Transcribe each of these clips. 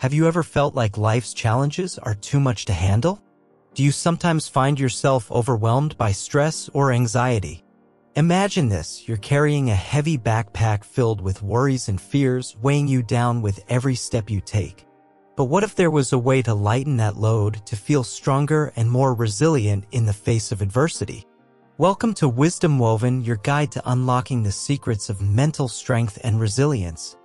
Have you ever felt like life's challenges are too much to handle? Do you sometimes find yourself overwhelmed by stress or anxiety? Imagine this, you're carrying a heavy backpack filled with worries and fears, weighing you down with every step you take. But what if there was a way to lighten that load, to feel stronger and more resilient in the face of adversity? Welcome to Wisdom Woven, your guide to unlocking the secrets of mental strength and resilience.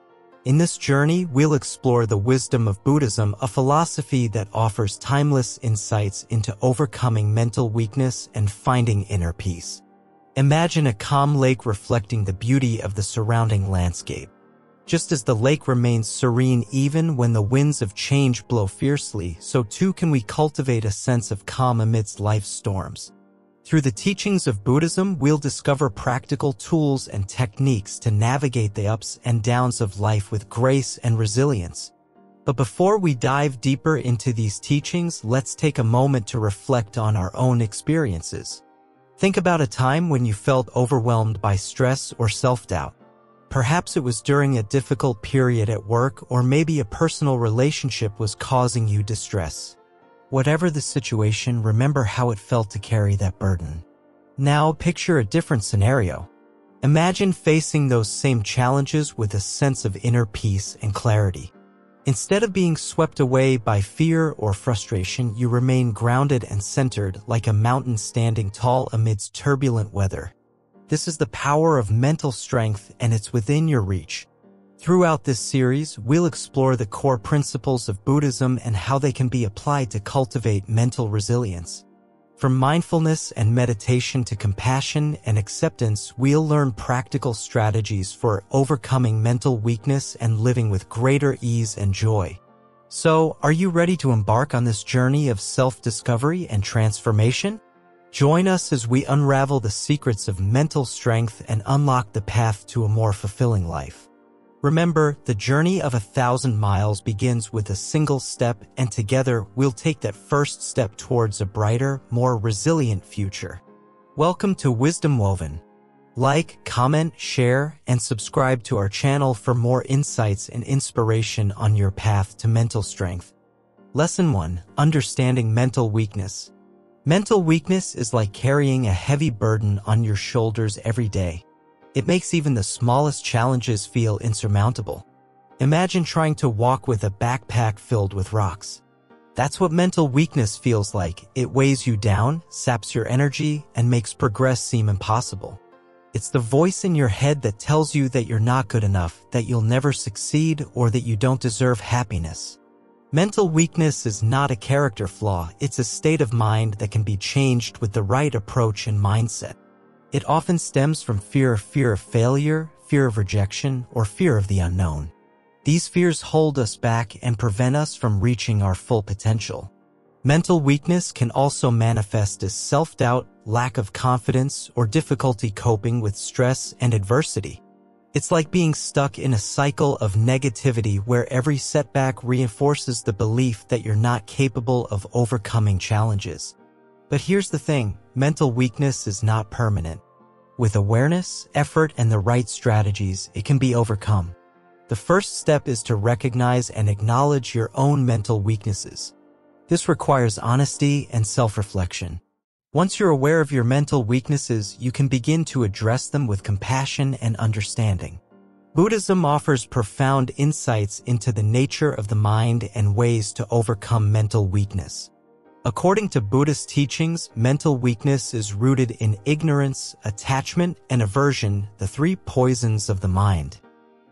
In this journey, we'll explore the wisdom of Buddhism, a philosophy that offers timeless insights into overcoming mental weakness and finding inner peace. Imagine a calm lake reflecting the beauty of the surrounding landscape. Just as the lake remains serene even when the winds of change blow fiercely, so too can we cultivate a sense of calm amidst life's storms. Through the teachings of Buddhism, we'll discover practical tools and techniques to navigate the ups and downs of life with grace and resilience. But before we dive deeper into these teachings, let's take a moment to reflect on our own experiences. Think about a time when you felt overwhelmed by stress or self-doubt. Perhaps it was during a difficult period at work, or maybe a personal relationship was causing you distress. Whatever the situation, remember how it felt to carry that burden. Now picture a different scenario. Imagine facing those same challenges with a sense of inner peace and clarity. Instead of being swept away by fear or frustration, you remain grounded and centered, like a mountain standing tall amidst turbulent weather. This is the power of mental strength, and it's within your reach. Throughout this series, we'll explore the core principles of Buddhism and how they can be applied to cultivate mental resilience. From mindfulness and meditation to compassion and acceptance, we'll learn practical strategies for overcoming mental weakness and living with greater ease and joy. So, are you ready to embark on this journey of self-discovery and transformation? Join us as we unravel the secrets of mental strength and unlock the path to a more fulfilling life. Remember, the journey of 1,000 miles begins with a single step, and together we'll take that first step towards a brighter, more resilient future. Welcome to Wisdom Woven. Like, comment, share, and subscribe to our channel for more insights and inspiration on your path to mental strength. Lesson 1. Understanding mental weakness. Mental weakness is like carrying a heavy burden on your shoulders every day. It makes even the smallest challenges feel insurmountable. Imagine trying to walk with a backpack filled with rocks. That's what mental weakness feels like. It weighs you down, saps your energy, and makes progress seem impossible. It's the voice in your head that tells you that you're not good enough, that you'll never succeed, or that you don't deserve happiness. Mental weakness is not a character flaw, it's a state of mind that can be changed with the right approach and mindset. It often stems from fear of failure, fear of rejection, or fear of the unknown. These fears hold us back and prevent us from reaching our full potential. Mental weakness can also manifest as self-doubt, lack of confidence, or difficulty coping with stress and adversity. It's like being stuck in a cycle of negativity where every setback reinforces the belief that you're not capable of overcoming challenges. But here's the thing, mental weakness is not permanent. With awareness, effort, and the right strategies, it can be overcome. The first step is to recognize and acknowledge your own mental weaknesses. This requires honesty and self-reflection. Once you're aware of your mental weaknesses, you can begin to address them with compassion and understanding. Buddhism offers profound insights into the nature of the mind and ways to overcome mental weakness. According to Buddhist teachings, mental weakness is rooted in ignorance, attachment, and aversion, the three poisons of the mind.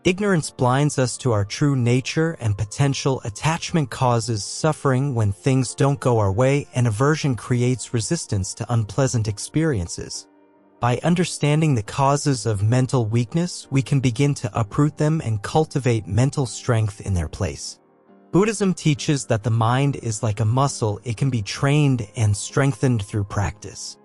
Ignorance blinds us to our true nature and potential. Attachment causes suffering when things don't go our way, and aversion creates resistance to unpleasant experiences. By understanding the causes of mental weakness, we can begin to uproot them and cultivate mental strength in their place. Buddhism teaches that the mind is like a muscle. It can be trained and strengthened through practice.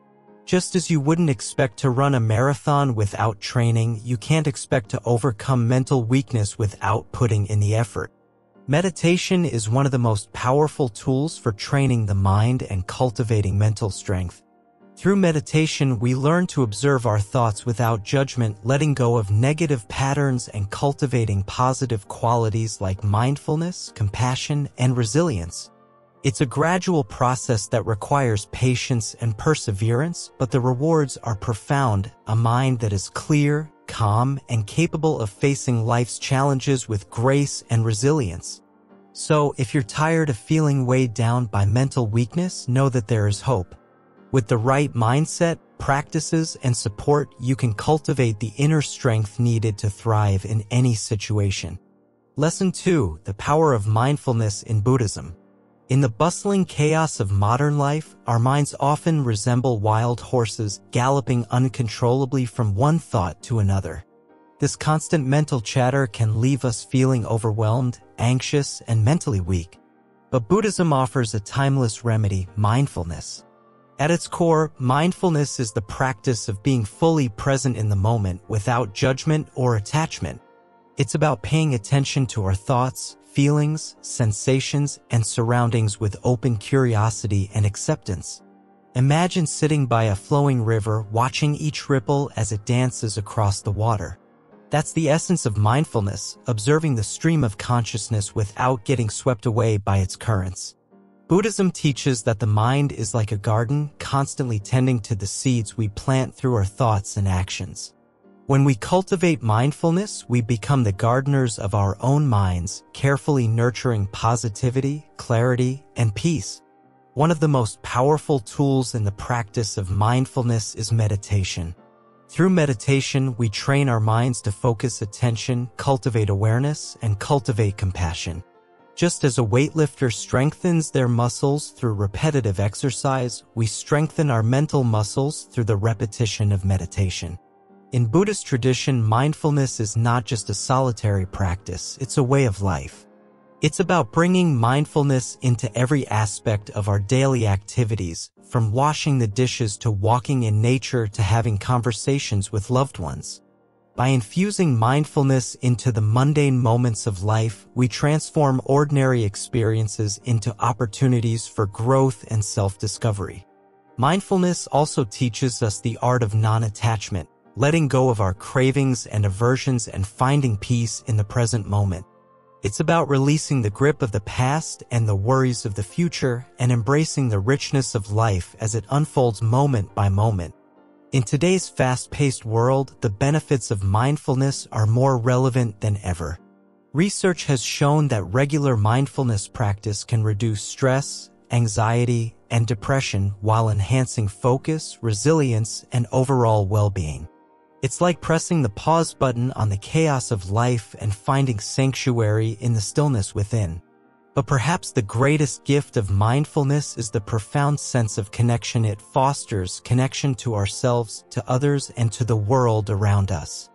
Just as you wouldn't expect to run a marathon without training, you can't expect to overcome mental weakness without putting in the effort. Meditation is one of the most powerful tools for training the mind and cultivating mental strength. Through meditation, we learn to observe our thoughts without judgment, letting go of negative patterns and cultivating positive qualities like mindfulness, compassion, and resilience. It's a gradual process that requires patience and perseverance, but the rewards are profound: a mind that is clear, calm, and capable of facing life's challenges with grace and resilience. So, if you're tired of feeling weighed down by mental weakness, know that there is hope. With the right mindset, practices, and support, you can cultivate the inner strength needed to thrive in any situation. Lesson 2: The power of mindfulness in Buddhism. In the bustling chaos of modern life, our minds often resemble wild horses, galloping uncontrollably from one thought to another. This constant mental chatter can leave us feeling overwhelmed, anxious, and mentally weak. But Buddhism offers a timeless remedy: mindfulness. At its core, mindfulness is the practice of being fully present in the moment without judgment or attachment. It's about paying attention to our thoughts, feelings, sensations, and surroundings with open curiosity and acceptance. Imagine sitting by a flowing river, watching each ripple as it dances across the water. That's the essence of mindfulness, observing the stream of consciousness without getting swept away by its currents. Buddhism teaches that the mind is like a garden, constantly tending to the seeds we plant through our thoughts and actions. When we cultivate mindfulness, we become the gardeners of our own minds, carefully nurturing positivity, clarity, and peace. One of the most powerful tools in the practice of mindfulness is meditation. Through meditation, we train our minds to focus attention, cultivate awareness, and cultivate compassion. Just as a weightlifter strengthens their muscles through repetitive exercise, we strengthen our mental muscles through the repetition of meditation. In Buddhist tradition, mindfulness is not just a solitary practice, it's a way of life. It's about bringing mindfulness into every aspect of our daily activities, from washing the dishes to walking in nature to having conversations with loved ones. By infusing mindfulness into the mundane moments of life, we transform ordinary experiences into opportunities for growth and self-discovery. Mindfulness also teaches us the art of non-attachment, letting go of our cravings and aversions and finding peace in the present moment. It's about releasing the grip of the past and the worries of the future and embracing the richness of life as it unfolds moment by moment. In today's fast-paced world, the benefits of mindfulness are more relevant than ever. Research has shown that regular mindfulness practice can reduce stress, anxiety, and depression while enhancing focus, resilience, and overall well-being. It's like pressing the pause button on the chaos of life and finding sanctuary in the stillness within. But perhaps the greatest gift of mindfulness is the profound sense of connection it fosters: connection to ourselves, to others, and to the world around us.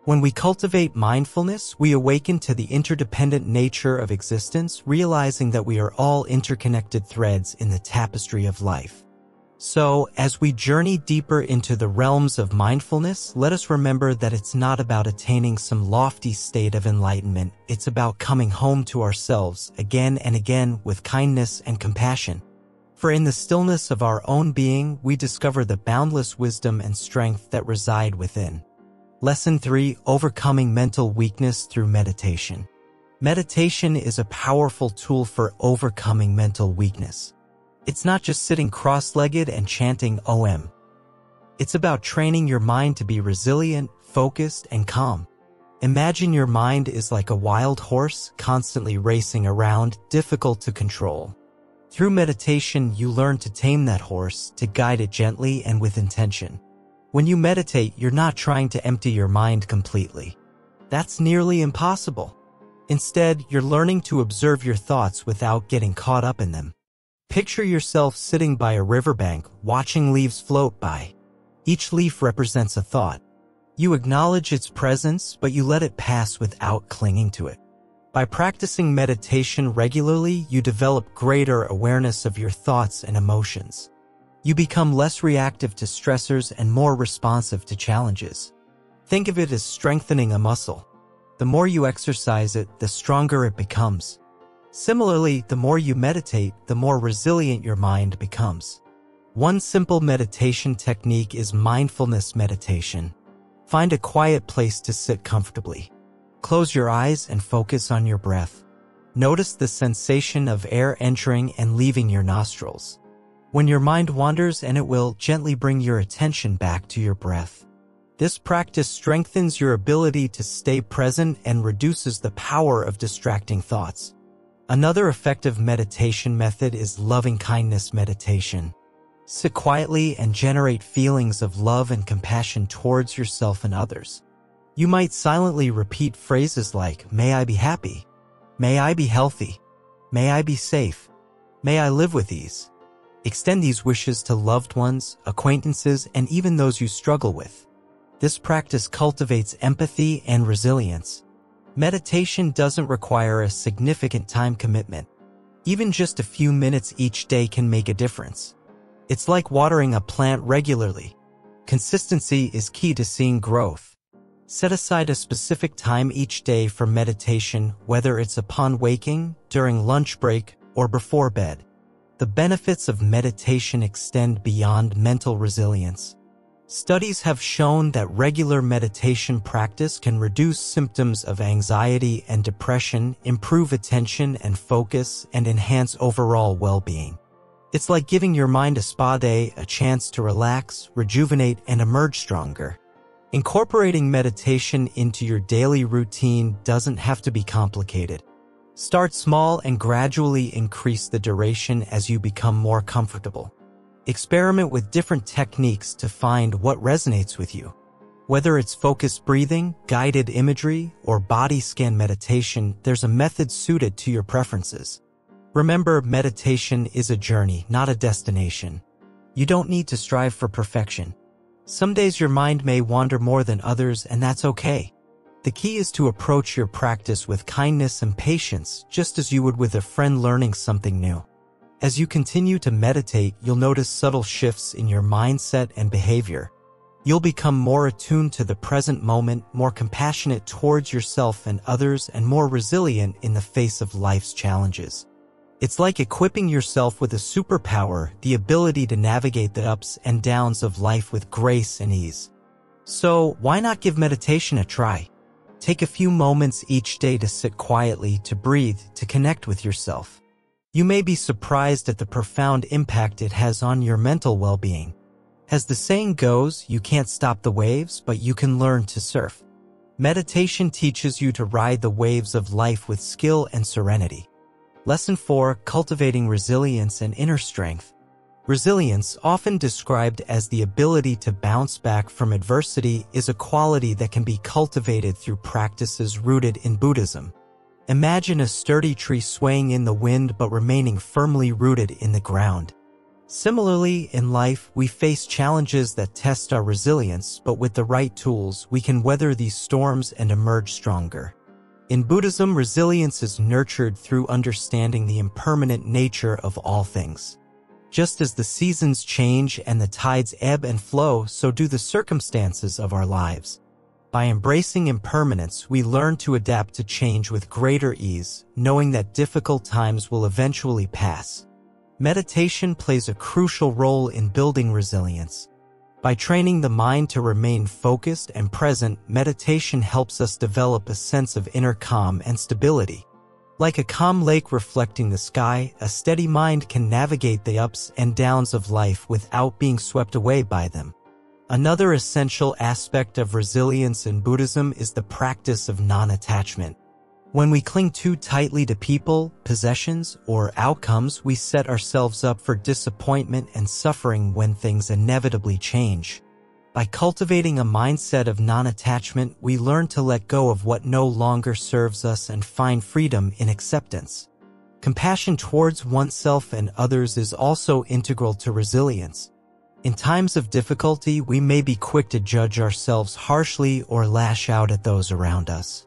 When we cultivate mindfulness, we awaken to the interdependent nature of existence, realizing that we are all interconnected threads in the tapestry of life. So, as we journey deeper into the realms of mindfulness, let us remember that it's not about attaining some lofty state of enlightenment. It's about coming home to ourselves again and again with kindness and compassion. For in the stillness of our own being, we discover the boundless wisdom and strength that reside within. Lesson 3: Overcoming mental weakness through meditation. Meditation is a powerful tool for overcoming mental weakness. It's not just sitting cross-legged and chanting OM. It's about training your mind to be resilient, focused, and calm. Imagine your mind is like a wild horse, constantly racing around, difficult to control. Through meditation, you learn to tame that horse, to guide it gently and with intention. When you meditate, you're not trying to empty your mind completely. That's nearly impossible. Instead, you're learning to observe your thoughts without getting caught up in them. Picture yourself sitting by a riverbank, watching leaves float by. Each leaf represents a thought. You acknowledge its presence, but you let it pass without clinging to it. By practicing meditation regularly, you develop greater awareness of your thoughts and emotions. You become less reactive to stressors and more responsive to challenges. Think of it as strengthening a muscle. The more you exercise it, the stronger it becomes. Similarly, the more you meditate, the more resilient your mind becomes. One simple meditation technique is mindfulness meditation. Find a quiet place to sit comfortably. Close your eyes and focus on your breath. Notice the sensation of air entering and leaving your nostrils. When your mind wanders, it will gently bring your attention back to your breath. This practice strengthens your ability to stay present and reduces the power of distracting thoughts. Another effective meditation method is loving-kindness meditation. Sit quietly and generate feelings of love and compassion towards yourself and others. You might silently repeat phrases like, "May I be happy. May I be healthy. May I be safe. May I live with ease." Extend these wishes to loved ones, acquaintances, and even those you struggle with. This practice cultivates empathy and resilience. Meditation doesn't require a significant time commitment. Even just a few minutes each day can make a difference. It's like watering a plant regularly. Consistency is key to seeing growth. Set aside a specific time each day for meditation, whether it's upon waking, during lunch break, or before bed. The benefits of meditation extend beyond mental resilience. Studies have shown that regular meditation practice can reduce symptoms of anxiety and depression, improve attention and focus, and enhance overall well-being. It's like giving your mind a spa day, a chance to relax, rejuvenate, and emerge stronger. Incorporating meditation into your daily routine doesn't have to be complicated. Start small and gradually increase the duration as you become more comfortable. Experiment with different techniques to find what resonates with you. Whether it's focused breathing, guided imagery, or body scan meditation, there's a method suited to your preferences. Remember, meditation is a journey, not a destination. You don't need to strive for perfection. Some days your mind may wander more than others, and that's okay. The key is to approach your practice with kindness and patience, just as you would with a friend learning something new. As you continue to meditate, you'll notice subtle shifts in your mindset and behavior. You'll become more attuned to the present moment, more compassionate towards yourself and others, and more resilient in the face of life's challenges. It's like equipping yourself with a superpower, the ability to navigate the ups and downs of life with grace and ease. So, why not give meditation a try? Take a few moments each day to sit quietly, to breathe, to connect with yourself. You may be surprised at the profound impact it has on your mental well-being. As the saying goes, you can't stop the waves, but you can learn to surf. Meditation teaches you to ride the waves of life with skill and serenity. Lesson 4: Cultivating Resilience and Inner Strength. Resilience, often described as the ability to bounce back from adversity, is a quality that can be cultivated through practices rooted in Buddhism. Imagine a sturdy tree swaying in the wind but remaining firmly rooted in the ground. Similarly, in life, we face challenges that test our resilience, but with the right tools, we can weather these storms and emerge stronger. In Buddhism, resilience is nurtured through understanding the impermanent nature of all things. Just as the seasons change and the tides ebb and flow, so do the circumstances of our lives. By embracing impermanence, we learn to adapt to change with greater ease, knowing that difficult times will eventually pass. Meditation plays a crucial role in building resilience. By training the mind to remain focused and present, meditation helps us develop a sense of inner calm and stability. Like a calm lake reflecting the sky, a steady mind can navigate the ups and downs of life without being swept away by them. Another essential aspect of resilience in Buddhism is the practice of non-attachment. When we cling too tightly to people, possessions, or outcomes, we set ourselves up for disappointment and suffering when things inevitably change. By cultivating a mindset of non-attachment, we learn to let go of what no longer serves us and find freedom in acceptance. Compassion towards oneself and others is also integral to resilience. In times of difficulty, we may be quick to judge ourselves harshly or lash out at those around us.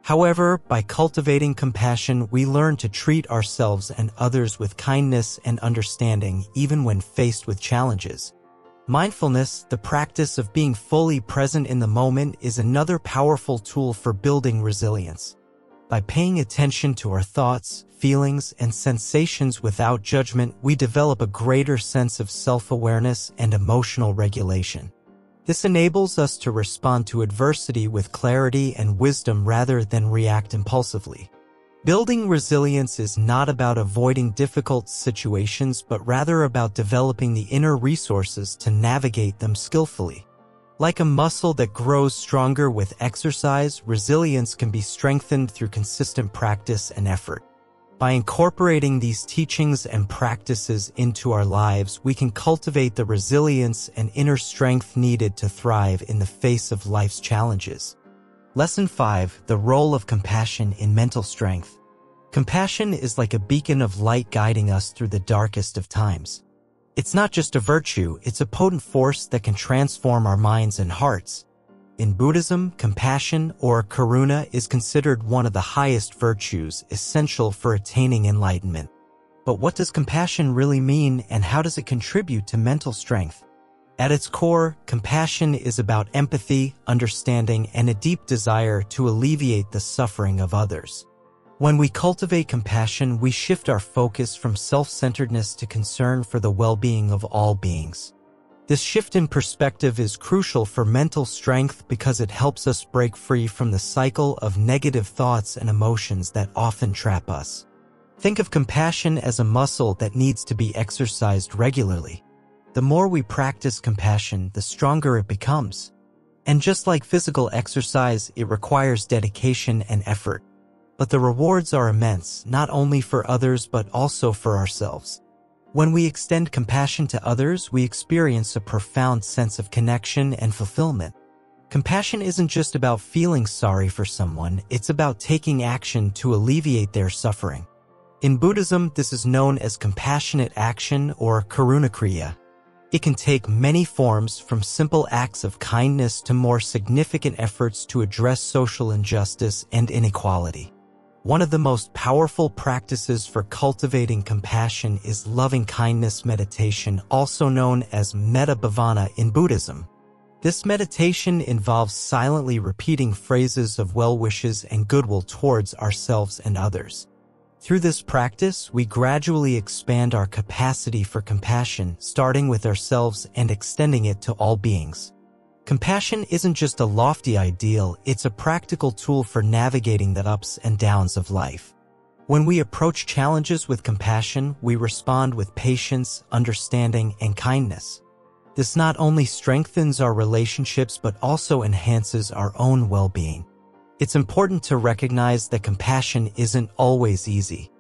However, by cultivating compassion, we learn to treat ourselves and others with kindness and understanding, even when faced with challenges. Mindfulness, the practice of being fully present in the moment, is another powerful tool for building resilience. By paying attention to our thoughts, feelings, and sensations without judgment, we develop a greater sense of self-awareness and emotional regulation. This enables us to respond to adversity with clarity and wisdom rather than react impulsively. Building resilience is not about avoiding difficult situations, but rather about developing the inner resources to navigate them skillfully. Like a muscle that grows stronger with exercise, resilience can be strengthened through consistent practice and effort. By incorporating these teachings and practices into our lives, we can cultivate the resilience and inner strength needed to thrive in the face of life's challenges. Lesson 5. The role of compassion in mental strength. Compassion is like a beacon of light guiding us through the darkest of times. It's not just a virtue, it's a potent force that can transform our minds and hearts. In Buddhism, compassion, or karuna, is considered one of the highest virtues essential for attaining enlightenment. But what does compassion really mean, and how does it contribute to mental strength? At its core, compassion is about empathy, understanding, and a deep desire to alleviate the suffering of others. When we cultivate compassion, we shift our focus from self-centeredness to concern for the well-being of all beings. This shift in perspective is crucial for mental strength because it helps us break free from the cycle of negative thoughts and emotions that often trap us. Think of compassion as a muscle that needs to be exercised regularly. The more we practice compassion, the stronger it becomes. And just like physical exercise, it requires dedication and effort. But the rewards are immense, not only for others but also for ourselves. When we extend compassion to others, we experience a profound sense of connection and fulfillment. Compassion isn't just about feeling sorry for someone, it's about taking action to alleviate their suffering. In Buddhism, this is known as compassionate action or karuna-kriya. It can take many forms, from simple acts of kindness to more significant efforts to address social injustice and inequality. One of the most powerful practices for cultivating compassion is loving-kindness meditation, also known as metta bhavana in Buddhism. This meditation involves silently repeating phrases of well wishes and goodwill towards ourselves and others. Through this practice, we gradually expand our capacity for compassion, starting with ourselves and extending it to all beings. Compassion isn't just a lofty ideal, it's a practical tool for navigating the ups and downs of life. When we approach challenges with compassion, we respond with patience, understanding, and kindness. This not only strengthens our relationships but also enhances our own well-being. It's important to recognize that compassion isn't always easy.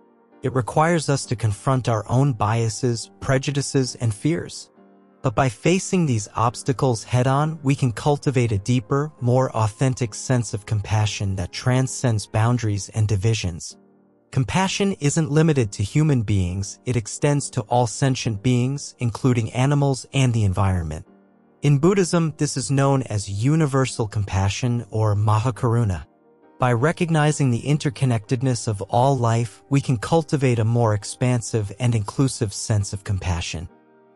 It requires us to confront our own biases, prejudices, and fears. But by facing these obstacles head-on, we can cultivate a deeper, more authentic sense of compassion that transcends boundaries and divisions. Compassion isn't limited to human beings, it extends to all sentient beings, including animals and the environment. In Buddhism, this is known as universal compassion or mahakaruna. By recognizing the interconnectedness of all life, we can cultivate a more expansive and inclusive sense of compassion.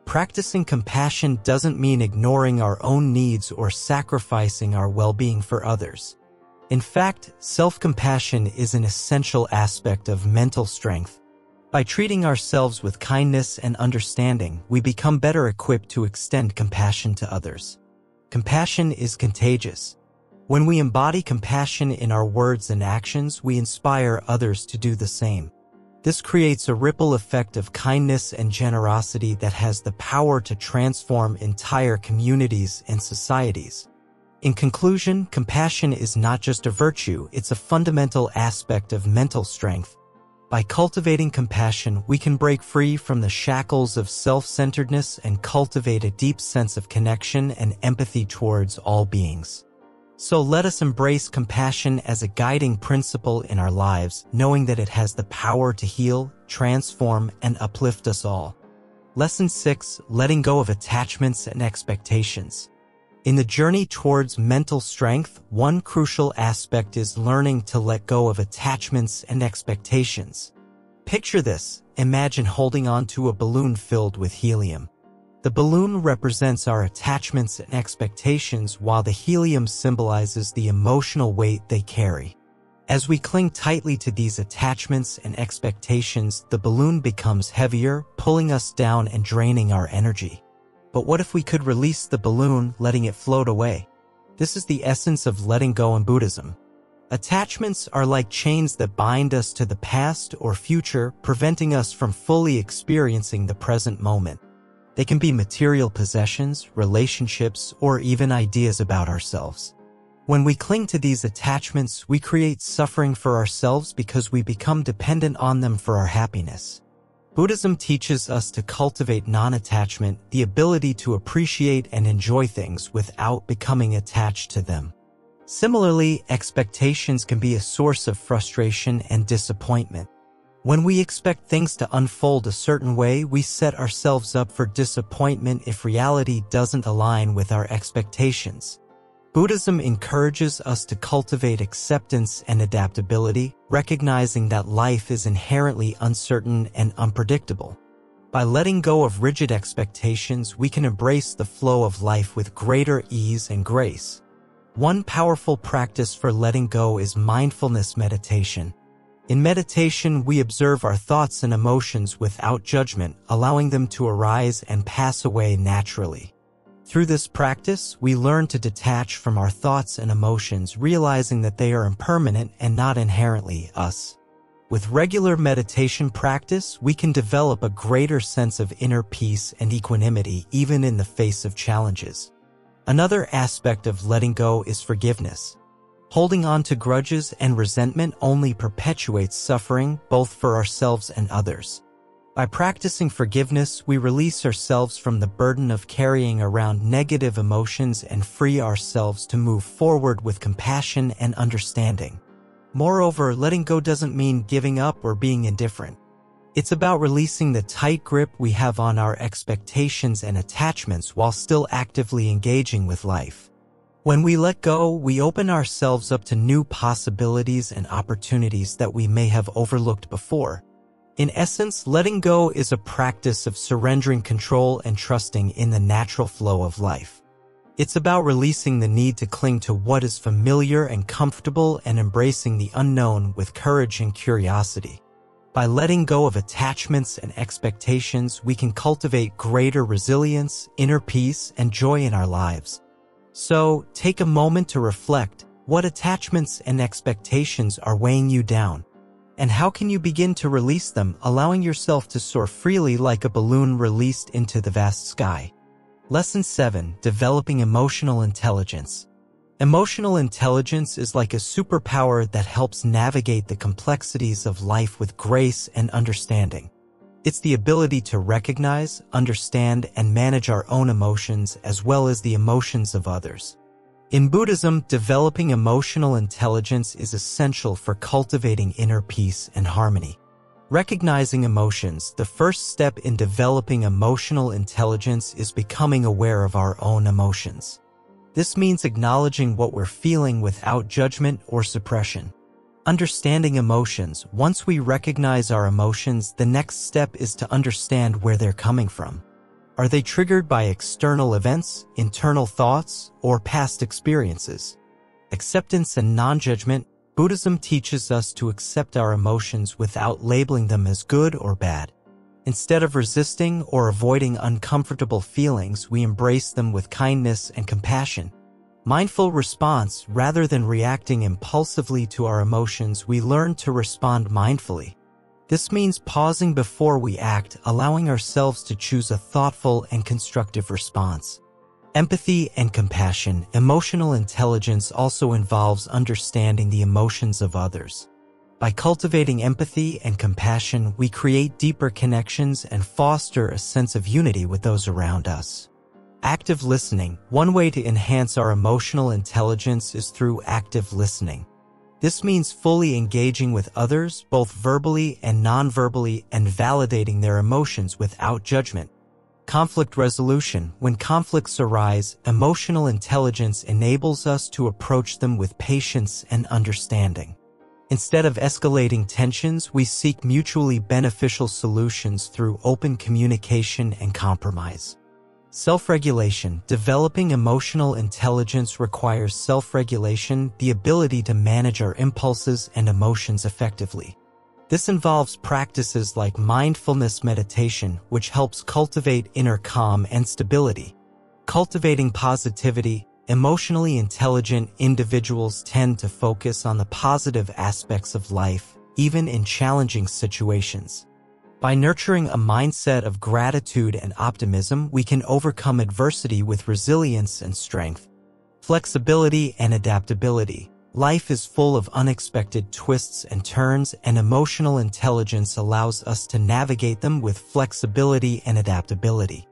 Practicing compassion doesn't mean ignoring our own needs or sacrificing our well-being for others. In fact, self-compassion is an essential aspect of mental strength. By treating ourselves with kindness and understanding, we become better equipped to extend compassion to others. Compassion is contagious. When we embody compassion in our words and actions, we inspire others to do the same. This creates a ripple effect of kindness and generosity that has the power to transform entire communities and societies. In conclusion, compassion is not just a virtue, it's a fundamental aspect of mental strength. By cultivating compassion, we can break free from the shackles of self-centeredness and cultivate a deep sense of connection and empathy towards all beings. So let us embrace compassion as a guiding principle in our lives, knowing that it has the power to heal, transform, and uplift us all. Lesson 6. Letting go of attachments and expectations. In the journey towards mental strength, one crucial aspect is learning to let go of attachments and expectations. Picture this. Imagine holding on to a balloon filled with helium. The balloon represents our attachments and expectations, while the helium symbolizes the emotional weight they carry. As we cling tightly to these attachments and expectations, the balloon becomes heavier, pulling us down and draining our energy. But what if we could release the balloon, letting it float away? This is the essence of letting go in Buddhism. Attachments are like chains that bind us to the past or future, preventing us from fully experiencing the present moment. They can be material possessions, relationships, or even ideas about ourselves. When we cling to these attachments, we create suffering for ourselves because we become dependent on them for our happiness. Buddhism teaches us to cultivate non-attachment, the ability to appreciate and enjoy things without becoming attached to them. Similarly, expectations can be a source of frustration and disappointment. When we expect things to unfold a certain way, we set ourselves up for disappointment if reality doesn't align with our expectations. Buddhism encourages us to cultivate acceptance and adaptability, recognizing that life is inherently uncertain and unpredictable. By letting go of rigid expectations, we can embrace the flow of life with greater ease and grace. One powerful practice for letting go is mindfulness meditation. In meditation, we observe our thoughts and emotions without judgment, allowing them to arise and pass away naturally. Through this practice, we learn to detach from our thoughts and emotions, realizing that they are impermanent and not inherently us. With regular meditation practice, we can develop a greater sense of inner peace and equanimity even in the face of challenges. Another aspect of letting go is forgiveness. Holding on to grudges and resentment only perpetuates suffering, both for ourselves and others. By practicing forgiveness, we release ourselves from the burden of carrying around negative emotions and free ourselves to move forward with compassion and understanding. Moreover, letting go doesn't mean giving up or being indifferent. It's about releasing the tight grip we have on our expectations and attachments while still actively engaging with life. When we let go, we open ourselves up to new possibilities and opportunities that we may have overlooked before. In essence, letting go is a practice of surrendering control and trusting in the natural flow of life. It's about releasing the need to cling to what is familiar and comfortable and embracing the unknown with courage and curiosity. By letting go of attachments and expectations, we can cultivate greater resilience, inner peace, and joy in our lives. So, take a moment to reflect. What attachments and expectations are weighing you down? And how can you begin to release them, allowing yourself to soar freely like a balloon released into the vast sky? Lesson 7. Developing emotional intelligence. Emotional intelligence is like a superpower that helps navigate the complexities of life with grace and understanding. It's the ability to recognize, understand, and manage our own emotions as well as the emotions of others. In Buddhism, developing emotional intelligence is essential for cultivating inner peace and harmony. Recognizing emotions, the first step in developing emotional intelligence is becoming aware of our own emotions. This means acknowledging what we're feeling without judgment or suppression. Understanding emotions. Once we recognize our emotions, the next step is to understand where they're coming from. Are they triggered by external events, internal thoughts, or past experiences? Acceptance and non-judgment. Buddhism teaches us to accept our emotions without labeling them as good or bad. Instead of resisting or avoiding uncomfortable feelings, we embrace them with kindness and compassion. Mindful response. Rather than reacting impulsively to our emotions, we learn to respond mindfully. This means pausing before we act, allowing ourselves to choose a thoughtful and constructive response. Empathy and compassion. Emotional intelligence also involves understanding the emotions of others. By cultivating empathy and compassion, we create deeper connections and foster a sense of unity with those around us. Active listening. One way to enhance our emotional intelligence is through active listening. This means fully engaging with others, both verbally and non-verbally, and validating their emotions without judgment. Conflict resolution. When conflicts arise, emotional intelligence enables us to approach them with patience and understanding. Instead of escalating tensions, we seek mutually beneficial solutions through open communication and compromise. Self-regulation. Developing emotional intelligence requires self-regulation, the ability to manage our impulses and emotions effectively. This involves practices like mindfulness meditation, which helps cultivate inner calm and stability. Cultivating positivity. Emotionally intelligent individuals tend to focus on the positive aspects of life, even in challenging situations. By nurturing a mindset of gratitude and optimism, we can overcome adversity with resilience and strength. Flexibility and adaptability. Life is full of unexpected twists and turns, and emotional intelligence allows us to navigate them with flexibility and adaptability.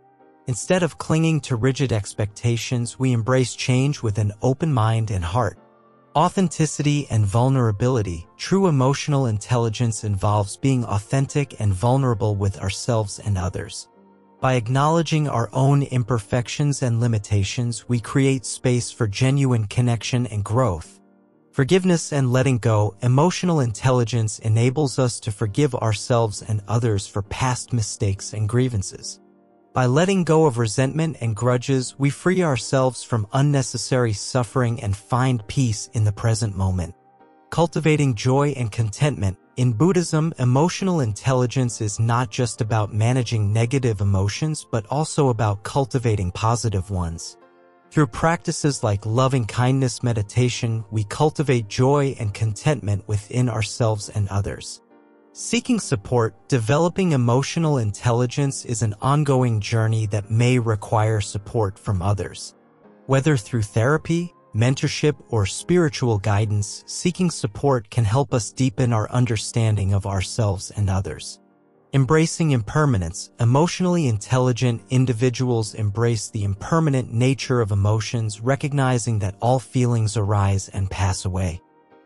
Instead of clinging to rigid expectations, we embrace change with an open mind and heart. Authenticity and vulnerability. True emotional intelligence involves being authentic and vulnerable with ourselves and others. By acknowledging our own imperfections and limitations, we create space for genuine connection and growth. Forgiveness and letting go. Emotional intelligence enables us to forgive ourselves and others for past mistakes and grievances. By letting go of resentment and grudges, we free ourselves from unnecessary suffering and find peace in the present moment. Cultivating joy and contentment. In Buddhism, emotional intelligence is not just about managing negative emotions, but also about cultivating positive ones. Through practices like loving-kindness meditation, we cultivate joy and contentment within ourselves and others. Seeking support. Developing emotional intelligence is an ongoing journey that may require support from others. Whether through therapy, mentorship, or spiritual guidance, seeking support can help us deepen our understanding of ourselves and others. Embracing impermanence. Emotionally intelligent individuals embrace the impermanent nature of emotions, recognizing that all feelings arise and pass away.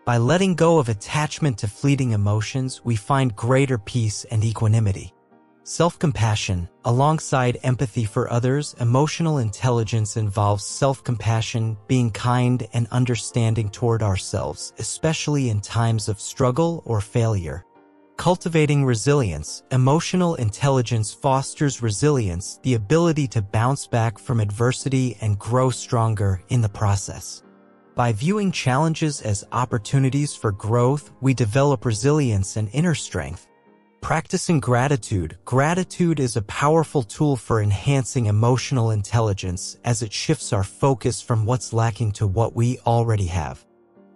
By letting go of attachment to fleeting emotions, we find greater peace and equanimity. Self-compassion. Alongside empathy for others, emotional intelligence involves self-compassion, being kind and understanding toward ourselves, especially in times of struggle or failure. Cultivating resilience. Emotional intelligence fosters resilience, the ability to bounce back from adversity and grow stronger in the process. By viewing challenges as opportunities for growth, we develop resilience and inner strength. Practicing gratitude. Gratitude is a powerful tool for enhancing emotional intelligence, as it shifts our focus from what's lacking to what we already have.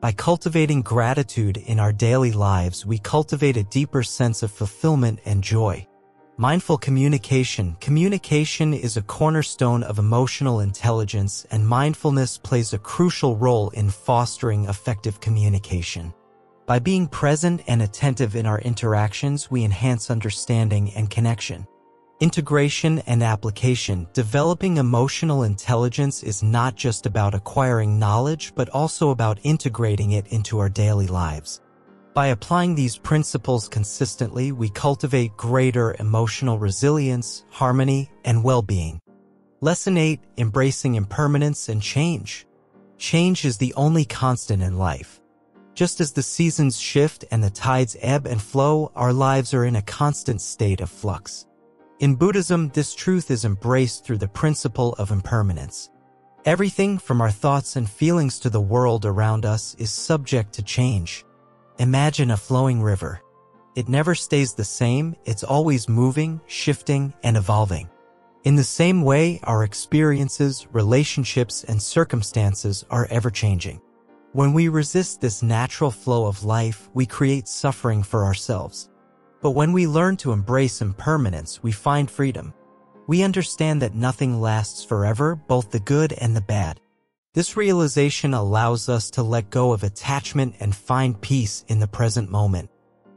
By cultivating gratitude in our daily lives, we cultivate a deeper sense of fulfillment and joy. Mindful communication. Communication is a cornerstone of emotional intelligence, and mindfulness plays a crucial role in fostering effective communication. By being present and attentive in our interactions, we enhance understanding and connection. Integration and application. Developing emotional intelligence is not just about acquiring knowledge, but also about integrating it into our daily lives. By applying these principles consistently, we cultivate greater emotional resilience, harmony, and well-being. Lesson 8. Embracing impermanence and change. Change is the only constant in life. Just as the seasons shift and the tides ebb and flow, our lives are in a constant state of flux. In Buddhism, this truth is embraced through the principle of impermanence. Everything from our thoughts and feelings to the world around us is subject to change. Imagine a flowing river. It never stays the same, it's always moving, shifting, and evolving. In the same way, our experiences, relationships, and circumstances are ever-changing. When we resist this natural flow of life, we create suffering for ourselves. But when we learn to embrace impermanence, we find freedom. We understand that nothing lasts forever, both the good and the bad. This realization allows us to let go of attachment and find peace in the present moment.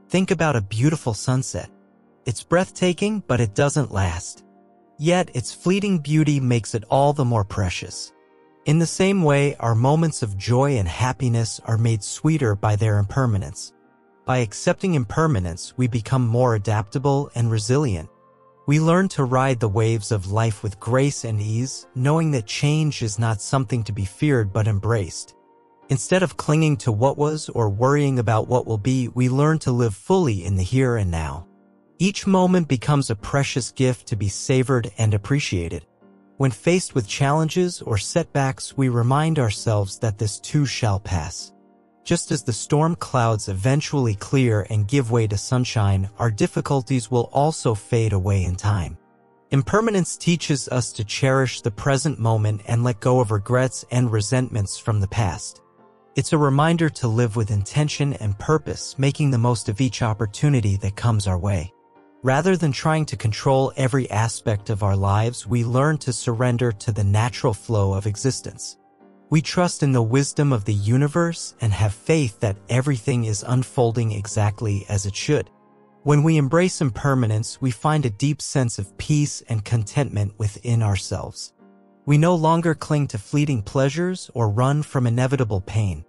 Think about a beautiful sunset. It's breathtaking, but it doesn't last. Yet, its fleeting beauty makes it all the more precious. In the same way, our moments of joy and happiness are made sweeter by their impermanence. By accepting impermanence, we become more adaptable and resilient. We learn to ride the waves of life with grace and ease, knowing that change is not something to be feared but embraced. Instead of clinging to what was or worrying about what will be, we learn to live fully in the here and now. Each moment becomes a precious gift to be savored and appreciated. When faced with challenges or setbacks, we remind ourselves that this too shall pass. Just as the storm clouds eventually clear and give way to sunshine, our difficulties will also fade away in time. Impermanence teaches us to cherish the present moment and let go of regrets and resentments from the past. It's a reminder to live with intention and purpose, making the most of each opportunity that comes our way. Rather than trying to control every aspect of our lives, we learn to surrender to the natural flow of existence. We trust in the wisdom of the universe and have faith that everything is unfolding exactly as it should. When we embrace impermanence, we find a deep sense of peace and contentment within ourselves. We no longer cling to fleeting pleasures or run from inevitable pain.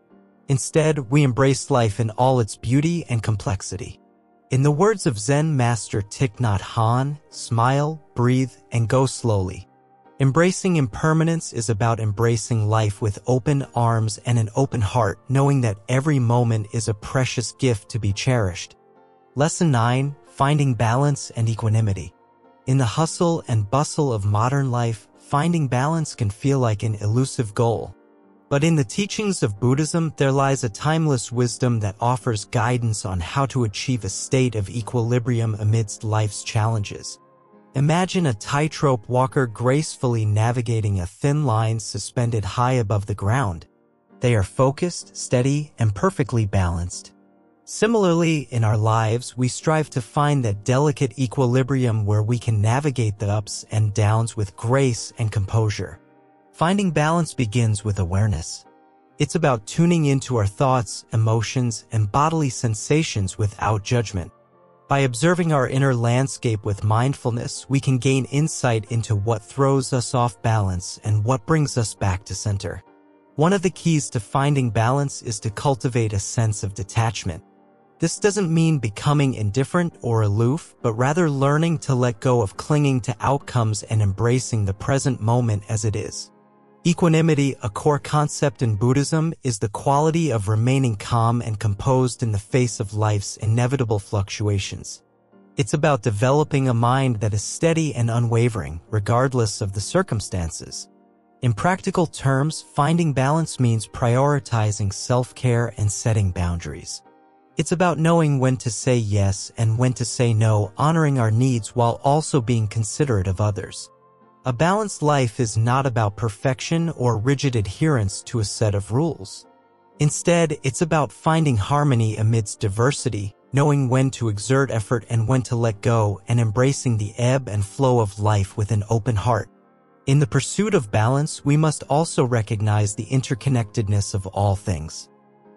Instead, we embrace life in all its beauty and complexity. In the words of Zen master Thich Nhat Hanh, smile, breathe, and go slowly. Embracing impermanence is about embracing life with open arms and an open heart, knowing that every moment is a precious gift to be cherished. Lesson 9. Finding balance and equanimity. In the hustle and bustle of modern life, finding balance can feel like an elusive goal. But in the teachings of Buddhism, there lies a timeless wisdom that offers guidance on how to achieve a state of equilibrium amidst life's challenges. Imagine a tightrope walker gracefully navigating a thin line suspended high above the ground. They are focused, steady, and perfectly balanced. Similarly, in our lives, we strive to find that delicate equilibrium where we can navigate the ups and downs with grace and composure. Finding balance begins with awareness. It's about tuning into our thoughts, emotions, and bodily sensations without judgment. By observing our inner landscape with mindfulness, we can gain insight into what throws us off balance and what brings us back to center. One of the keys to finding balance is to cultivate a sense of detachment. This doesn't mean becoming indifferent or aloof, but rather learning to let go of clinging to outcomes and embracing the present moment as it is. Equanimity, a core concept in Buddhism, is the quality of remaining calm and composed in the face of life's inevitable fluctuations. It's about developing a mind that is steady and unwavering, regardless of the circumstances. In practical terms, finding balance means prioritizing self-care and setting boundaries. It's about knowing when to say yes and when to say no, honoring our needs while also being considerate of others. A balanced life is not about perfection or rigid adherence to a set of rules. Instead, it's about finding harmony amidst diversity, knowing when to exert effort and when to let go, and embracing the ebb and flow of life with an open heart. In the pursuit of balance, we must also recognize the interconnectedness of all things.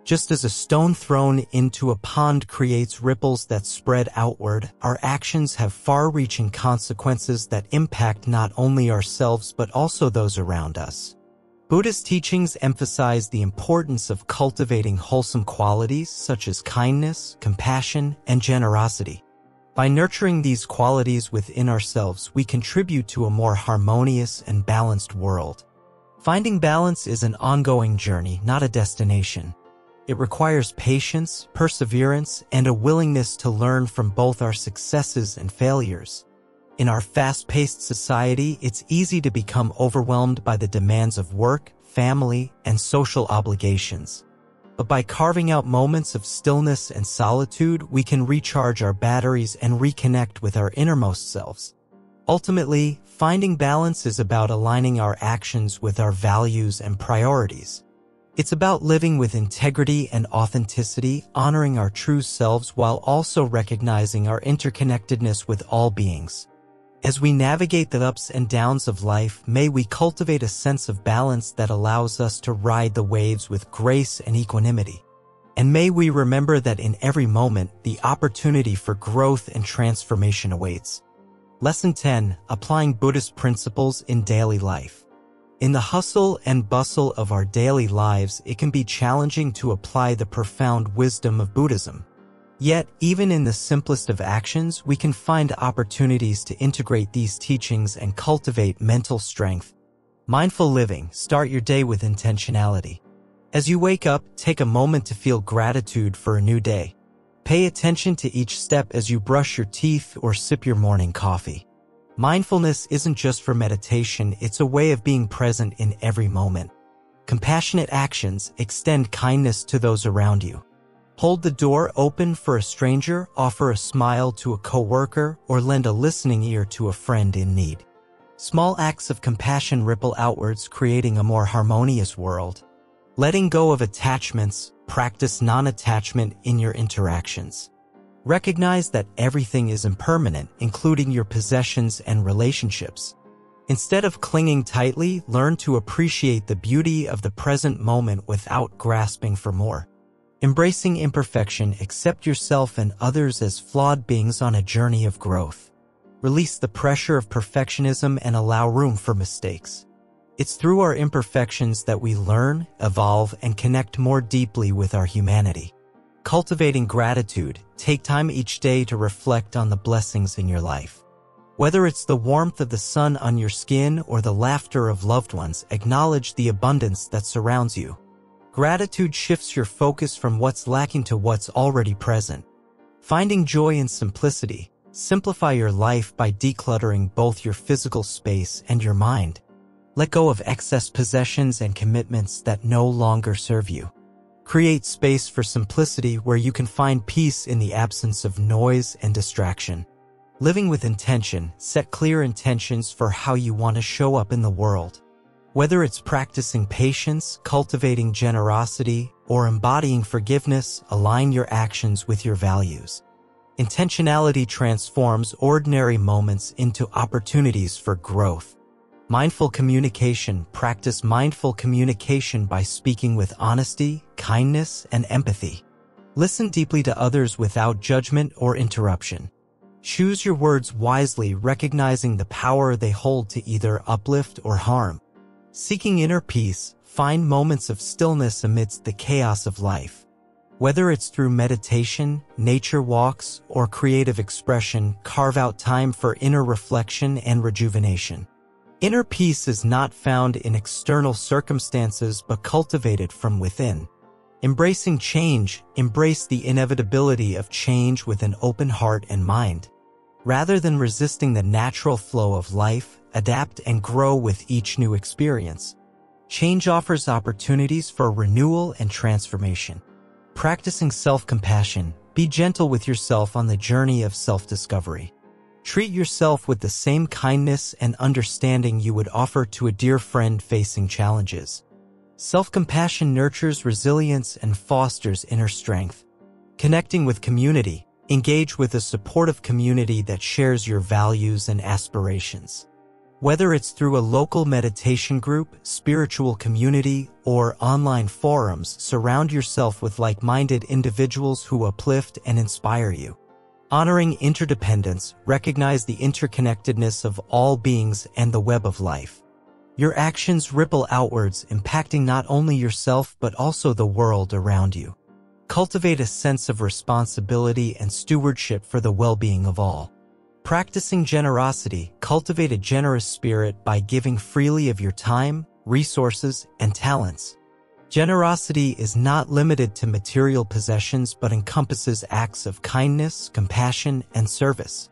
Just as a stone thrown into a pond creates ripples that spread outward, our actions have far-reaching consequences that impact not only ourselves but also those around us. Buddhist teachings emphasize the importance of cultivating wholesome qualities such as kindness, compassion, and generosity. By nurturing these qualities within ourselves, we contribute to a more harmonious and balanced world. Finding balance is an ongoing journey, not a destination. It requires patience, perseverance, and a willingness to learn from both our successes and failures. In our fast-paced society, it's easy to become overwhelmed by the demands of work, family, and social obligations. But by carving out moments of stillness and solitude, we can recharge our batteries and reconnect with our innermost selves. Ultimately, finding balance is about aligning our actions with our values and priorities. It's about living with integrity and authenticity, honoring our true selves while also recognizing our interconnectedness with all beings. As we navigate the ups and downs of life, may we cultivate a sense of balance that allows us to ride the waves with grace and equanimity. And may we remember that in every moment, the opportunity for growth and transformation awaits. Lesson 10. Applying Buddhist principles in daily life. In the hustle and bustle of our daily lives, it can be challenging to apply the profound wisdom of Buddhism. Yet, even in the simplest of actions, we can find opportunities to integrate these teachings and cultivate mental strength. Mindful living. Start your day with intentionality. As you wake up, take a moment to feel gratitude for a new day. Pay attention to each step as you brush your teeth or sip your morning coffee. Mindfulness isn't just for meditation, it's a way of being present in every moment. Compassionate actions extend kindness to those around you. Hold the door open for a stranger, offer a smile to a coworker, or lend a listening ear to a friend in need. Small acts of compassion ripple outwards, creating a more harmonious world. Letting go of attachments, practice non-attachment in your interactions. Recognize that everything is impermanent, including your possessions and relationships. Instead of clinging tightly, learn to appreciate the beauty of the present moment without grasping for more. Embracing imperfection, accept yourself and others as flawed beings on a journey of growth. Release the pressure of perfectionism and allow room for mistakes. It's through our imperfections that we learn, evolve, and connect more deeply with our humanity. Cultivating gratitude, take time each day to reflect on the blessings in your life. Whether it's the warmth of the sun on your skin or the laughter of loved ones, acknowledge the abundance that surrounds you. Gratitude shifts your focus from what's lacking to what's already present. Finding joy in simplicity, simplify your life by decluttering both your physical space and your mind. Let go of excess possessions and commitments that no longer serve you. Create space for simplicity where you can find peace in the absence of noise and distraction. Living with intention, set clear intentions for how you want to show up in the world. Whether it's practicing patience, cultivating generosity, or embodying forgiveness, align your actions with your values. Intentionality transforms ordinary moments into opportunities for growth. Mindful communication, practice mindful communication by speaking with honesty, kindness, and empathy. Listen deeply to others without judgment or interruption. Choose your words wisely, recognizing the power they hold to either uplift or harm. Seeking inner peace, find moments of stillness amidst the chaos of life. Whether it's through meditation, nature walks, or creative expression, carve out time for inner reflection and rejuvenation. Inner peace is not found in external circumstances but cultivated from within. Embracing change, embrace the inevitability of change with an open heart and mind. Rather than resisting the natural flow of life, adapt and grow with each new experience. Change offers opportunities for renewal and transformation. Practicing self-compassion, be gentle with yourself on the journey of self-discovery. Treat yourself with the same kindness and understanding you would offer to a dear friend facing challenges. Self-compassion nurtures resilience and fosters inner strength. Connecting with community, engage with a supportive community that shares your values and aspirations. Whether it's through a local meditation group, spiritual community, or online forums, surround yourself with like-minded individuals who uplift and inspire you. Honoring interdependence, recognize the interconnectedness of all beings and the web of life. Your actions ripple outwards, impacting not only yourself but also the world around you. Cultivate a sense of responsibility and stewardship for the well-being of all. Practicing generosity, cultivate a generous spirit by giving freely of your time, resources, and talents. Generosity is not limited to material possessions but encompasses acts of kindness, compassion, and service.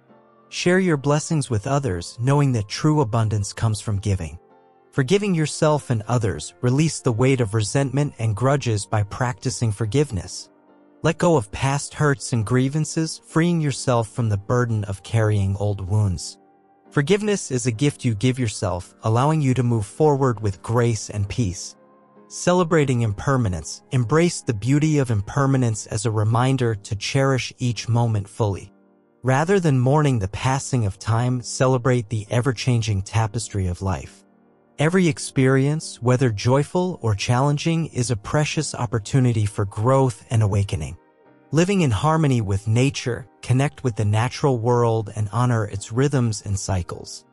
Share your blessings with others, knowing that true abundance comes from giving. Forgiving yourself and others, release the weight of resentment and grudges by practicing forgiveness. Let go of past hurts and grievances, freeing yourself from the burden of carrying old wounds. Forgiveness is a gift you give yourself, allowing you to move forward with grace and peace. Celebrating impermanence, embrace the beauty of impermanence as a reminder to cherish each moment fully. Rather than mourning the passing of time, celebrate the ever-changing tapestry of life. Every experience, whether joyful or challenging, is a precious opportunity for growth and awakening. Living in harmony with nature, connect with the natural world and honor its rhythms and cycles.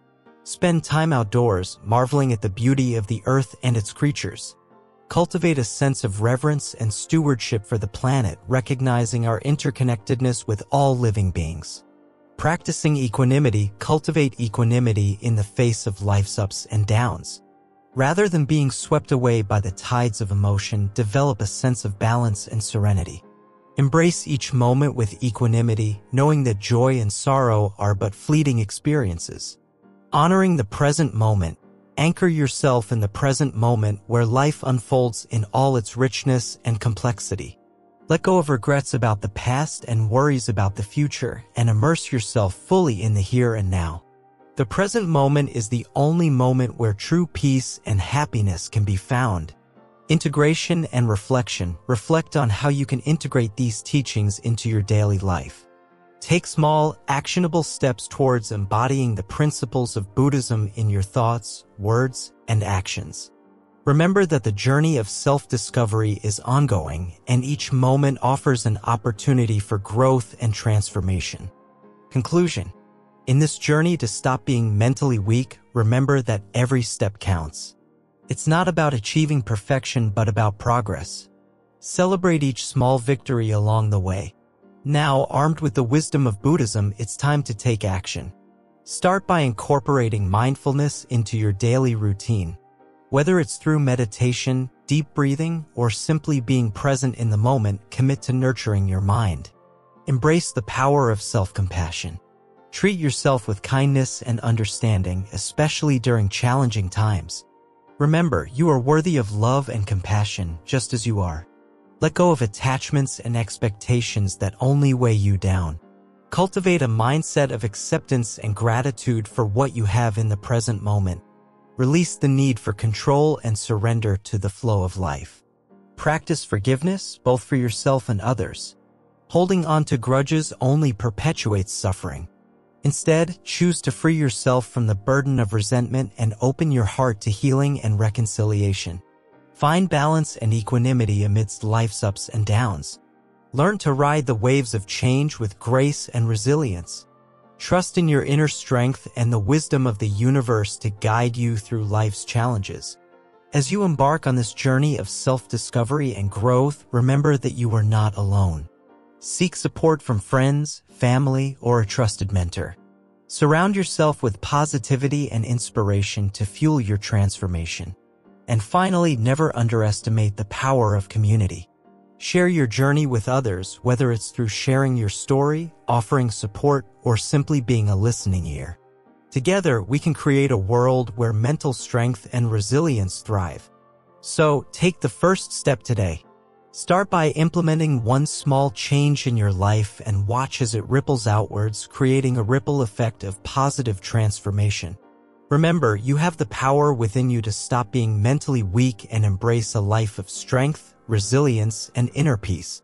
Spend time outdoors, marveling at the beauty of the earth and its creatures. Cultivate a sense of reverence and stewardship for the planet, recognizing our interconnectedness with all living beings. Practicing equanimity, cultivate equanimity in the face of life's ups and downs. Rather than being swept away by the tides of emotion, develop a sense of balance and serenity. Embrace each moment with equanimity, knowing that joy and sorrow are but fleeting experiences. Honoring the present moment. Anchor yourself in the present moment where life unfolds in all its richness and complexity. Let go of regrets about the past and worries about the future, and immerse yourself fully in the here and now. The present moment is the only moment where true peace and happiness can be found. Integration and reflection. Reflect on how you can integrate these teachings into your daily life. Take small, actionable steps towards embodying the principles of Buddhism in your thoughts, words, and actions. Remember that the journey of self-discovery is ongoing, and each moment offers an opportunity for growth and transformation. Conclusion. In this journey to stop being mentally weak, remember that every step counts. It's not about achieving perfection but about progress. Celebrate each small victory along the way. Now, armed with the wisdom of Buddhism, it's time to take action. Start by incorporating mindfulness into your daily routine. Whether it's through meditation, deep breathing, or simply being present in the moment, commit to nurturing your mind. Embrace the power of self-compassion. Treat yourself with kindness and understanding, especially during challenging times. Remember, you are worthy of love and compassion just as you are. Let go of attachments and expectations that only weigh you down. Cultivate a mindset of acceptance and gratitude for what you have in the present moment. Release the need for control and surrender to the flow of life. Practice forgiveness, both for yourself and others. Holding on to grudges only perpetuates suffering. Instead, choose to free yourself from the burden of resentment and open your heart to healing and reconciliation. Find balance and equanimity amidst life's ups and downs. Learn to ride the waves of change with grace and resilience. Trust in your inner strength and the wisdom of the universe to guide you through life's challenges. As you embark on this journey of self-discovery and growth, remember that you are not alone. Seek support from friends, family, or a trusted mentor. Surround yourself with positivity and inspiration to fuel your transformation. And finally, never underestimate the power of community. Share your journey with others, whether it's through sharing your story, offering support, or simply being a listening ear. Together, we can create a world where mental strength and resilience thrive. So, take the first step today. Start by implementing one small change in your life and watch as it ripples outwards, creating a ripple effect of positive transformation. Remember, you have the power within you to stop being mentally weak and embrace a life of strength, resilience, and inner peace.